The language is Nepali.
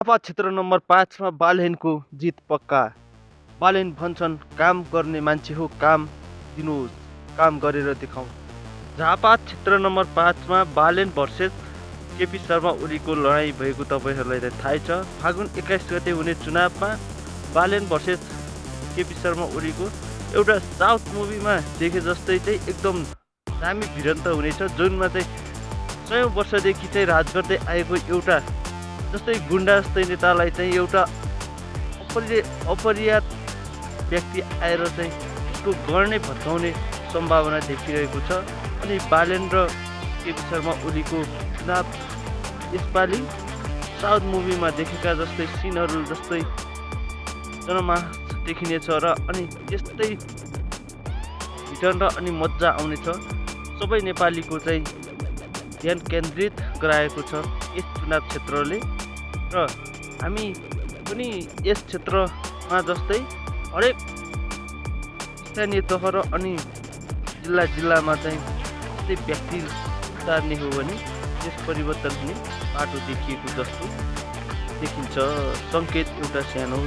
झापा क्षेत्र नम्बर 5 मा बालेनको जित पक्का। बालेन भन्छन् काम गर्ने मान्छे हो, काम दिनुहोस्, काम गरेर देखाउँ। झापा क्षेत्र नम्बर 5 मा बालेन भर्सेस केपी शर्मा ओलीको लडाईँ भएको तपाईँहरूलाई त थाहै छ। फागुन 21 गते हुने चुनावमा बालेन भर्सेस केपी शर्मा ओलीको एउटा साउथ मुभीमा देखे जस्तै चाहिँ एकदम दामी भिडन्त हुनेछ, जुनमा चाहिँ 100 वर्षदेखि चाहिँ राज गर्दै आएको एउटा जस्तै गुन्डा जस्तै नेतालाई चाहिँ एउटा अपरियात व्यक्ति आएर चाहिँ उसको गर्नै भत्काउने सम्भावना देखिरहेको छ। अनि बालेन र केपी शर्मा ओलीको चुनाव यसपालि साउथ मुभीमा देखेका जस्तै सिनहरू जस्तै जनमास देखिनेछ र अनि त्यस्तै भिडन्त अनि मजा आउनेछ। सबै नेपालीको चाहिँ ध्यान केन्द्रित गराएको छ यस चुनाव क्षेत्रले र हामी पनि यस क्षेत्रमा जस्तै हरेक स्थानीय तह र अनि जिल्लामा चाहिँ त्यस्तै व्यक्ति उतार्ने हो भने यस परिवर्तन हुने बाटो देखिएको जस्तो देखिन्छ। सङ्केत एउटा सानो